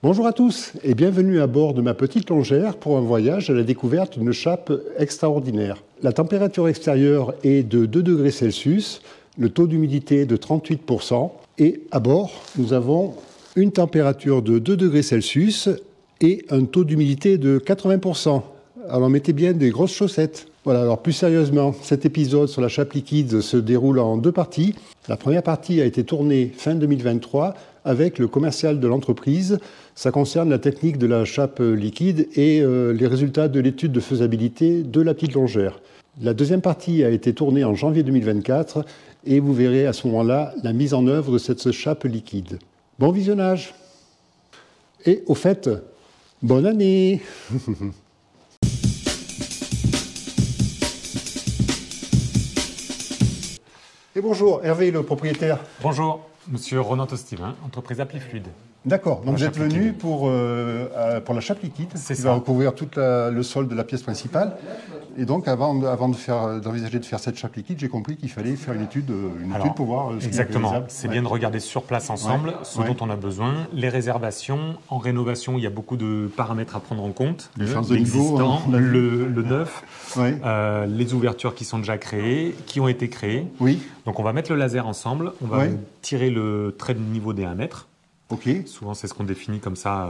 Bonjour à tous et bienvenue à bord de ma petite longère pour un voyage à la découverte d'une chape extraordinaire. La température extérieure est de 2 degrés Celsius, le taux d'humidité de 38% et à bord nous avons une température de 2 degrés Celsius et un taux d'humidité de 80%. Alors mettez bien des grosses chaussettes. Voilà, alors plus sérieusement, cet épisode sur la chape liquide se déroule en deux parties. La première partie a été tournée fin 2023 avec le commercial de l'entreprise. Ça concerne la technique de la chape liquide et les résultats de l'étude de faisabilité de la petite longère. La deuxième partie a été tournée en janvier 2024 et vous verrez à ce moment-là la mise en œuvre de cette chape liquide. Bon visionnage! Et au fait, bonne année! Et bonjour, Hervé, le propriétaire. Bonjour, monsieur Ronan Tostivin, entreprise Applifluide. D'accord, donc vous êtes venu pour la chape liquide, qui va recouvrir tout le sol de la pièce principale. Et donc, avant d'envisager de faire cette chape liquide, j'ai compris qu'il fallait faire une étude pour voir ce exactement, c'est bien de regarder sur place ensemble ce dont on a besoin. Les réservations, en rénovation, il y a beaucoup de paramètres à prendre en compte. L'existant, le neuf, les ouvertures qui sont déjà créées, qui ont été créées. Oui. Donc, on va mettre le laser ensemble, on va tirer le trait de niveau des 1 mètre. Okay. Souvent, c'est ce qu'on définit comme ça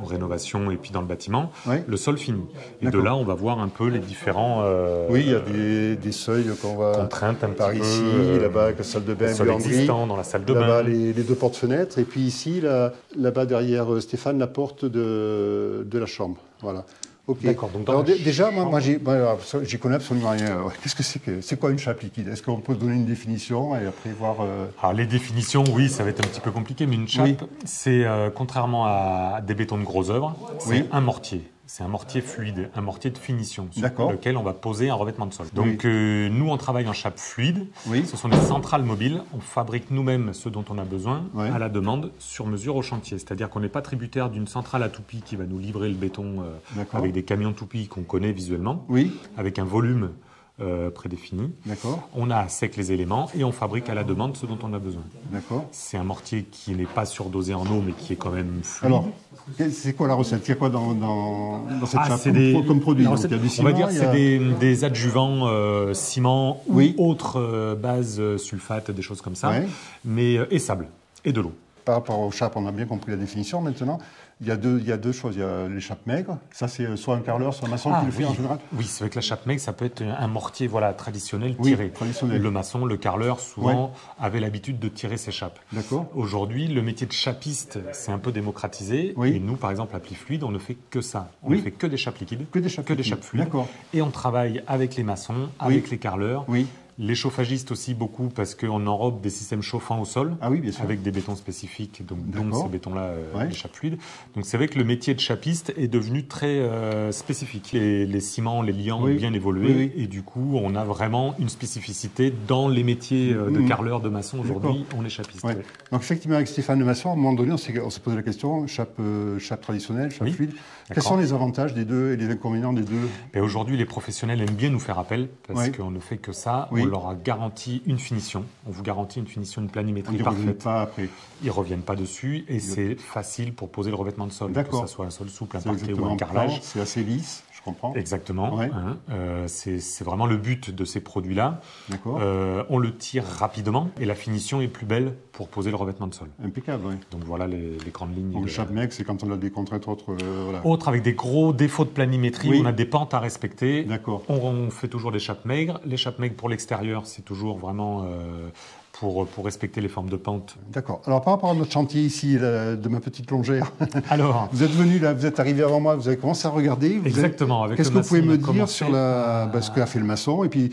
en rénovation et puis dans le bâtiment. Le sol fini. Et de là, on va voir un peu les différents... oui, il y a des seuils qu'on va... Contraintes un par petit ici, peu. Là-bas, avec la salle de bain, le sol existant dans la salle de bain. Là-bas, les deux portes-fenêtres. Et puis ici, là-bas, derrière Stéphane, la porte de la chambre. Voilà. Okay. D'accord. Donc alors déjà, moi j'y connais absolument rien. Qu'est-ce que c'est c'est quoi une chape liquide? Est-ce qu'on peut donner une définition et après voir Alors les définitions, oui, ça va être un petit peu compliqué, mais une chape, c'est contrairement à des bétons de gros œuvres, c'est un mortier. C'est un mortier fluide, un mortier de finition sur lequel on va poser un revêtement de sol. Donc nous, on travaille en chape fluide. Ce sont des centrales mobiles. On fabrique nous-mêmes ce dont on a besoin à la demande, sur mesure au chantier. C'est-à-dire qu'on n'est pas tributaire d'une centrale à toupie qui va nous livrer le béton avec des camions toupie qu'on connaît visuellement, avec un volume prédéfini. On a à sec les éléments et on fabrique à la demande ce dont on a besoin. C'est un mortier qui n'est pas surdosé en eau, mais qui est quand même fluide. Alors, c'est quoi la recette? Il y a quoi dans cette chape comme produit? Donc, il y a du ciment, on va dire que c'est des adjuvants ciment ou autres bases sulfate, des choses comme ça, mais et sable et de l'eau. Par rapport aux chapes, on a bien compris la définition maintenant. Il y a deux choses. Il y a les chapes maigres. Ça, c'est soit un carreleur, soit un maçon qui le fait en général. Oui, c'est vrai que la chape maigre, ça peut être un mortier traditionnel tiré. Le maçon, le carreleur, souvent, avait l'habitude de tirer ses chapes. Aujourd'hui, le métier de chapiste, c'est un peu démocratisé. Et nous, par exemple, à Applifluide, on ne fait que ça. On ne fait que des chapes liquides, que des chapes fluides. Et on travaille avec les maçons, avec les carreleurs. Les chauffagistes aussi beaucoup parce qu'on enrobe des systèmes chauffants au sol avec des bétons spécifiques, donc ces bétons-là, les chapes fluides. Donc c'est vrai que le métier de chapiste est devenu très spécifique. Les ciments, les liants ont bien évolué et du coup on a vraiment une spécificité dans les métiers de carreleur, de maçon. Aujourd'hui, on est chapiste. Donc effectivement avec Stéphane le maçon, à un moment donné, on s'est posé la question, chape traditionnelle, chape fluide. Quels sont les avantages des deux et les inconvénients des deux? Et aujourd'hui, les professionnels aiment bien nous faire appel parce qu'on ne fait que ça. On leur a garanti une finition. On vous garantit une finition, une planimétrie parfaite. Ils ne reviennent pas dessus et c'est facile pour poser le revêtement de sol. Que ce soit un sol souple, un parquet ou un carrelage. C'est assez lisse. Exactement. C'est vraiment le but de ces produits-là. On le tire rapidement et la finition est plus belle pour poser le revêtement de sol. Impeccable, Donc voilà les grandes lignes. Donc le chape maigre, c'est quand on a des contraintes autres. Autres avec des gros défauts de planimétrie, on a des pentes à respecter. On fait toujours des chapes maigres. Les chapes maigres pour l'extérieur, c'est toujours vraiment pour respecter les formes de pente. D'accord. Alors par rapport à notre chantier ici, de ma petite longère, alors, vous êtes venu là, vous êtes arrivé avant moi, vous avez commencé à regarder. Exactement. Qu'est-ce que vous pouvez me dire sur ce qu'a fait le maçon? Et puis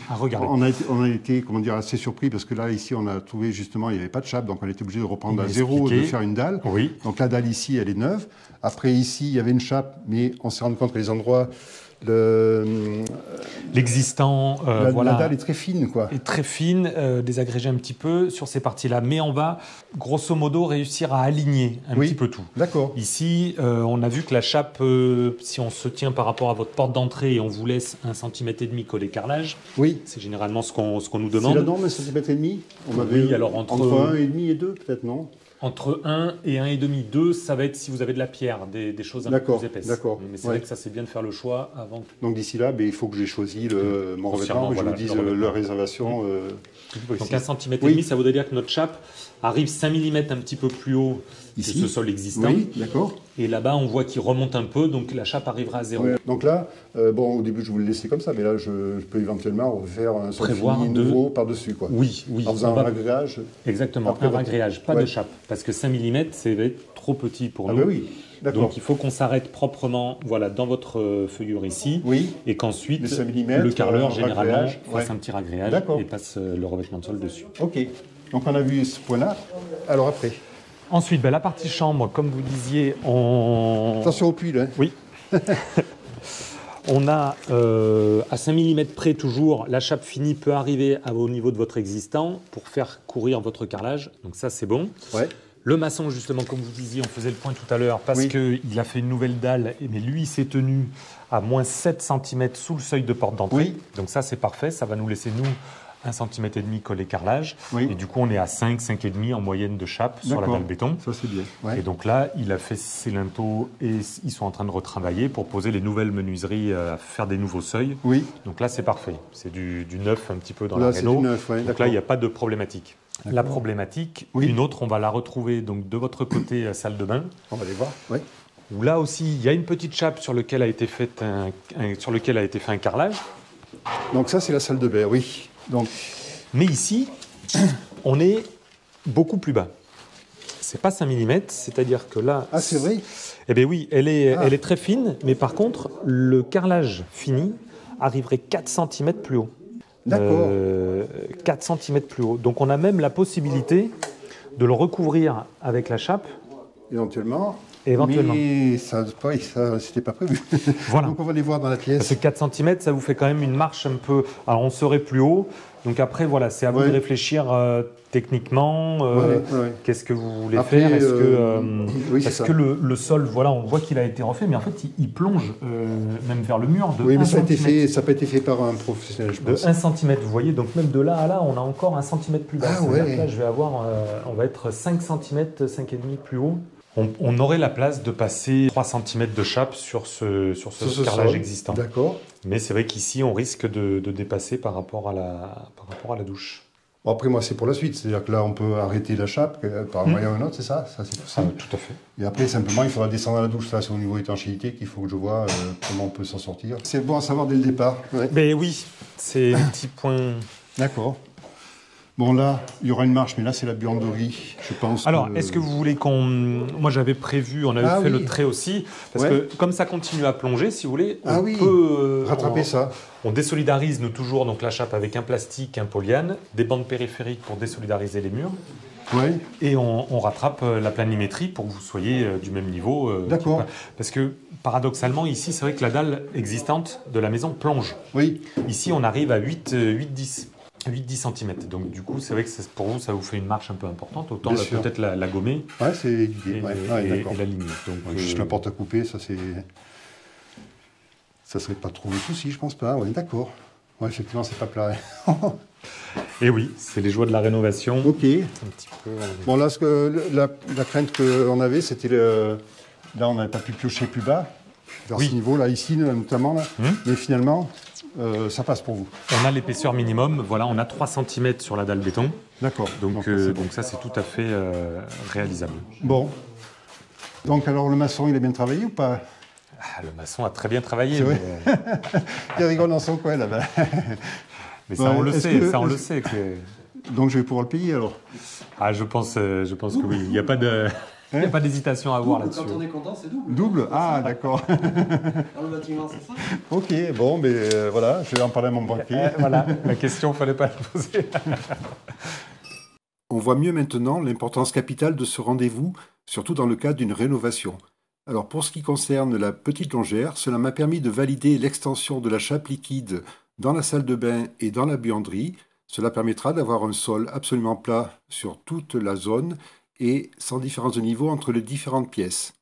on a été comment dire, assez surpris parce que là ici on a trouvé justement il n'y avait pas de chape, donc on était obligé de reprendre à zéro, de faire une dalle. Donc la dalle ici elle est neuve. Après ici il y avait une chape, mais on s'est rendu compte que les endroits l'existant, la dalle est très fine, quoi. Est très fine, désagrégée un petit peu sur ces parties-là, mais on va grosso modo réussir à aligner un petit peu tout. Ici, on a vu que la chape, si on se tient par rapport à votre porte d'entrée et on vous laisse 1,5 cm coller carrelage, c'est généralement ce qu'on nous demande. C'est la norme, 1,5 cm? On avait alors entre 1,5 et 2, peut-être, non? Entre 1 et 1,5. 2, ça va être si vous avez de la pierre, des choses un peu plus épaisses. D'accord. Mais c'est vrai que ça, c'est bien de faire le choix avant. Donc d'ici là, il faut que j'ai choisi mon revêtement, que je me dise la réservation. Donc 1,5 cm, ça voudrait dire que notre chape arrive 5 mm un petit peu plus haut ici, que ce sol existant. Oui, d'accord. Et là-bas, on voit qu'il remonte un peu, donc la chape arrivera à 0. Ouais. Donc là, au début, je voulais le laisser comme ça, mais là, je peux éventuellement refaire un sol fini nouveau par-dessus, quoi. Oui. En faisant un ragréage. Exactement, un ragréage, pas de chape. Parce que 5 mm, c'est trop petit pour nous. Oui, d'accord. Donc il faut qu'on s'arrête proprement dans votre feuillure ici. Oui. Et qu'ensuite, mm, le carreleur, généralement, fasse un petit ragréage et passe le revêtement de sol dessus. Ok. Donc on a vu ce point-là. Alors après. Ensuite, la partie chambre, comme vous disiez, on... Attention au puits, là. Oui. On a à 5 mm près toujours, la chape finie peut arriver au niveau de votre existant pour faire courir votre carrelage. Donc ça, c'est bon. Ouais. Le maçon, justement, comme vous disiez, on faisait le point tout à l'heure, parce qu'il a fait une nouvelle dalle, mais lui, il s'est tenu à moins 7 cm sous le seuil de porte d'entrée. Oui. Donc ça, c'est parfait. Ça va nous laisser, nous, 1,5 cm collé carrelage. Oui. Et du coup, on est à 5, 5,5 en moyenne de chape sur la dalle béton. Ça, c'est bien. Ouais. Et donc là, il a fait ses linteaux et ils sont en train de retravailler pour poser les nouvelles menuiseries, faire des nouveaux seuils. Oui. Donc là, c'est parfait. C'est du neuf un petit peu dans là, la réno. Donc là, il n'y a pas de problématique. La problématique, une autre, on va la retrouver donc de votre côté, salle de bain. On va aller voir. Oui. Où là aussi, il y a une petite chape sur laquelle a été fait un carrelage. Donc ça, c'est la salle de bain, oui. Donc... Mais ici, on est beaucoup plus bas. C'est pas 5 mm, c'est-à-dire que là... Ah, c'est vrai? Eh bien oui, elle est très fine, mais par contre, le carrelage fini arriverait 4 cm plus haut. D'accord. 4 cm plus haut. Donc on a même la possibilité de le recouvrir avec la chape. Éventuellement. Éventuellement. Mais ça c'était pas prévu. Voilà. Donc on va les voir dans la pièce. Parce que 4 cm, ça vous fait quand même une marche un peu... Alors on serait plus haut. Donc après, voilà, c'est à vous de réfléchir techniquement. Qu'est-ce que vous voulez faire? Est-ce que le sol, voilà, on voit qu'il a été refait, mais en fait, il plonge même vers le mur de 1 mais cm. Ça n'a pas été fait par un professionnel, je pense. De 1 cm, vous voyez. Donc même de là à là, on a encore 1 cm plus bas. Ah ouais. Là, je vais avoir, on va être 5 cm, 5,5 plus haut. On aurait la place de passer 3 cm de chape sur ce carrelage existant. D'accord. Mais c'est vrai qu'ici, on risque de dépasser par rapport à la douche. Bon, après, moi, c'est pour la suite. C'est-à-dire que là, on peut arrêter la chape par un moyen ou un autre, c'est ça? Ça, c'est possible. Tout à fait. Et après, simplement, il faudra descendre à la douche. Ça, c'est au niveau étanchéité qu'il faut que je vois comment on peut s'en sortir. C'est bon à savoir dès le départ. Ouais. Mais oui, c'est un petit point... D'accord. Bon, là, il y aura une marche, mais là, c'est la buanderie, je pense. Alors, est-ce que vous voulez qu'on... Moi, j'avais prévu, on avait fait le trait aussi, parce que comme ça continue à plonger, si vous voulez, on peut... rattraper ça. On désolidarise, nous, toujours donc, la chape avec un plastique, un polyane, des bandes périphériques pour désolidariser les murs. Ouais. Et on rattrape la planimétrie pour que vous soyez du même niveau. D'accord. Parce que, paradoxalement, ici, c'est vrai que la dalle existante de la maison plonge. Oui. Ici, on arrive à 8-10 cm. Donc, du coup, c'est vrai que pour vous, ça vous fait une marche un peu importante. Autant peut-être la gommer. Ouais, c'est l'idée. Et la ligne. Donc, juste la porte à couper, ça serait pas trop de souci, je pense pas. Ouais, d'accord. Ouais, effectivement, c'est pas plat. Et oui, c'est les joies de la rénovation. Ok. Un petit peu. Bon, là, la crainte qu'on avait, c'était là, on n'avait pas pu piocher plus bas, vers ce niveau-là, ici, notamment. Là. Mais finalement, ça passe pour vous. On a l'épaisseur minimum. Voilà, on a 3 cm sur la dalle béton. D'accord. Donc ça, c'est tout à fait réalisable. Bon. Donc, alors, le maçon, il a bien travaillé ou pas? Le maçon a très bien travaillé. C'est vrai. Il rigole dans son coin, là-bas. Mais ça, on le sait. Donc, je vais pouvoir le payer, alors? Ah, je pense que oui. Il n'y a pas de... Il n'y a pas d'hésitation à avoir là-dessus. Quand on est content, c'est double. Double? Ah, d'accord. Dans le bâtiment, c'est ça. Ok, bon, mais voilà, je vais en parler à mon banquier. Voilà, la question, il ne fallait pas la poser. On voit mieux maintenant l'importance capitale de ce rendez-vous, surtout dans le cadre d'une rénovation. Alors pour ce qui concerne la petite longère, cela m'a permis de valider l'extension de la chape liquide dans la salle de bain et dans la buanderie. Cela permettra d'avoir un sol absolument plat sur toute la zone et sans différence de niveau entre les différentes pièces.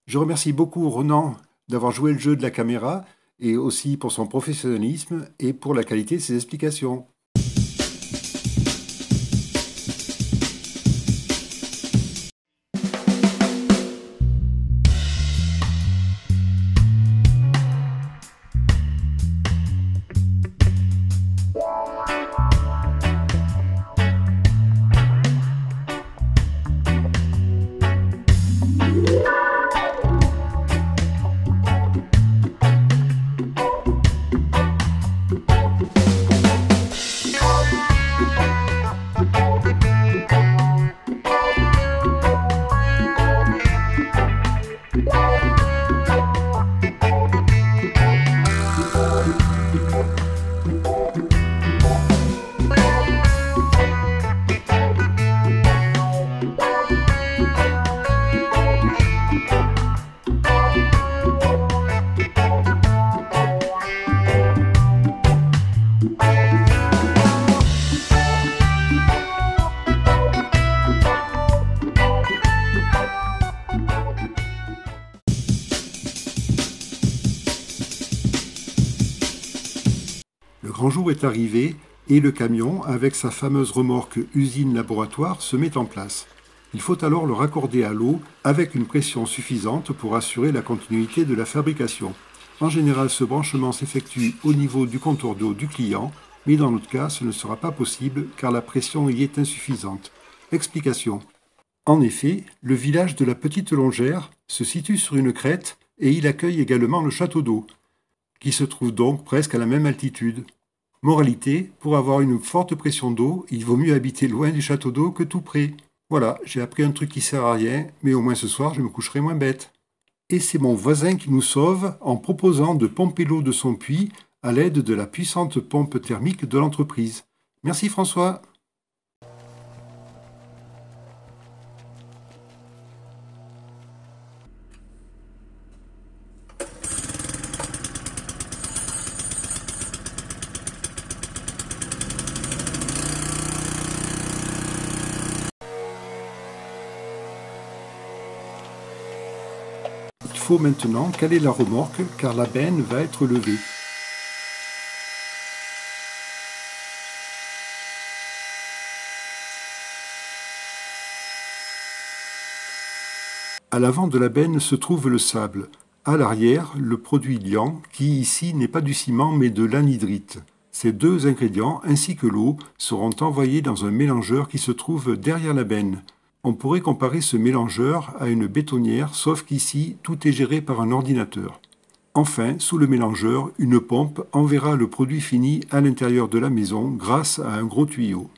Je remercie beaucoup Ronan d'avoir joué le jeu de la caméra et aussi pour son professionnalisme et pour la qualité de ses explications. Le grand jour est arrivé et le camion, avec sa fameuse remorque usine-laboratoire, se met en place. Il faut alors le raccorder à l'eau avec une pression suffisante pour assurer la continuité de la fabrication. En général, ce branchement s'effectue au niveau du contour d'eau du client, mais dans notre cas, ce ne sera pas possible car la pression y est insuffisante. Explication. En effet, le village de la Petite Longère se situe sur une crête et il accueille également le château d'eau, qui se trouve donc presque à la même altitude. Moralité, pour avoir une forte pression d'eau, il vaut mieux habiter loin du château d'eau que tout près. Voilà, j'ai appris un truc qui sert à rien, mais au moins ce soir je me coucherai moins bête. Et c'est mon voisin qui nous sauve en proposant de pomper l'eau de son puits à l'aide de la puissante pompe thermique de l'entreprise. Merci François. Il faut maintenant caler la remorque car la benne va être levée. À l'avant de la benne se trouve le sable. À l'arrière, le produit liant, qui ici n'est pas du ciment mais de l'anhydrite. Ces deux ingrédients, ainsi que l'eau, seront envoyés dans un mélangeur qui se trouve derrière la benne. On pourrait comparer ce mélangeur à une bétonnière, sauf qu'ici, tout est géré par un ordinateur. Enfin, sous le mélangeur, une pompe enverra le produit fini à l'intérieur de la maison grâce à un gros tuyau.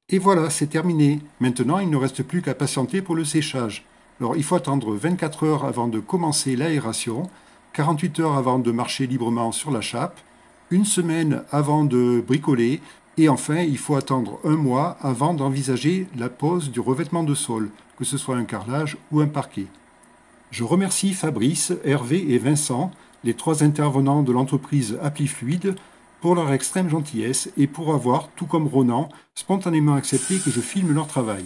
Et voilà, c'est terminé. Maintenant, il ne reste plus qu'à patienter pour le séchage. Alors, il faut attendre 24 heures avant de commencer l'aération, 48 heures avant de marcher librement sur la chape, une semaine avant de bricoler, et enfin, il faut attendre 1 mois avant d'envisager la pose du revêtement de sol, que ce soit un carrelage ou un parquet. Je remercie Fabrice, Hervé et Vincent, les 3 intervenants de l'entreprise Applifluide, pour leur extrême gentillesse et pour avoir, tout comme Ronan, spontanément accepté que je filme leur travail.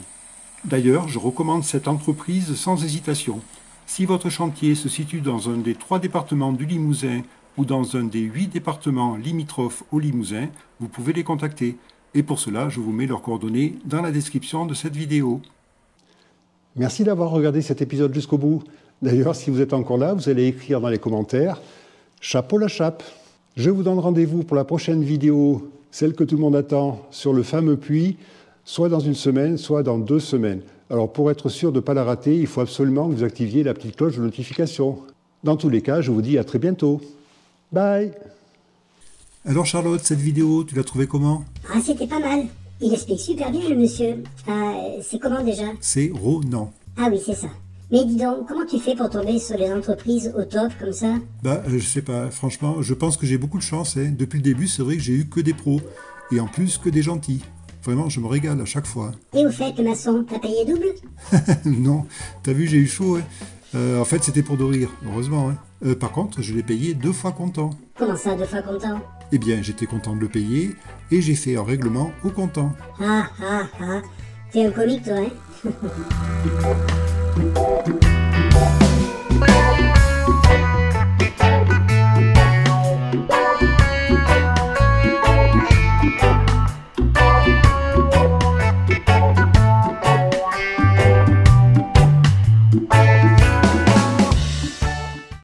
D'ailleurs, je recommande cette entreprise sans hésitation. Si votre chantier se situe dans un des 3 départements du Limousin ou dans un des 8 départements limitrophes au Limousin, vous pouvez les contacter. Et pour cela, je vous mets leurs coordonnées dans la description de cette vidéo. Merci d'avoir regardé cet épisode jusqu'au bout. D'ailleurs, si vous êtes encore là, vous allez écrire dans les commentaires « Chapeau la chape ». Je vous donne rendez-vous pour la prochaine vidéo, celle que tout le monde attend, sur le fameux puits, soit dans 1 semaine, soit dans 2 semaines. Alors pour être sûr de ne pas la rater, il faut absolument que vous activiez la petite cloche de notification. Dans tous les cas, je vous dis à très bientôt. Bye. Alors Charlotte, cette vidéo, tu l'as trouvée comment? Ah, c'était pas mal. Il explique super bien le monsieur. C'est comment déjà? C'est Ronan. Ah oui, c'est ça. Mais dis donc, comment tu fais pour tomber sur les entreprises au top comme ça? Je sais pas, franchement, je pense que j'ai beaucoup de chance. Hein. Depuis le début, c'est vrai que j'ai eu que des pros. Et en plus, que des gentils. Vraiment, je me régale à chaque fois. Et au fait, le maçon, t'as payé double? Non, t'as vu, j'ai eu chaud. Hein. En fait, c'était pour de rire, heureusement. Hein. Par contre, je l'ai payé 2 fois comptant. Comment ça, 2 fois comptant? Eh bien, j'étais content de le payer et j'ai fait un règlement au comptant. T'es un comique, toi, hein?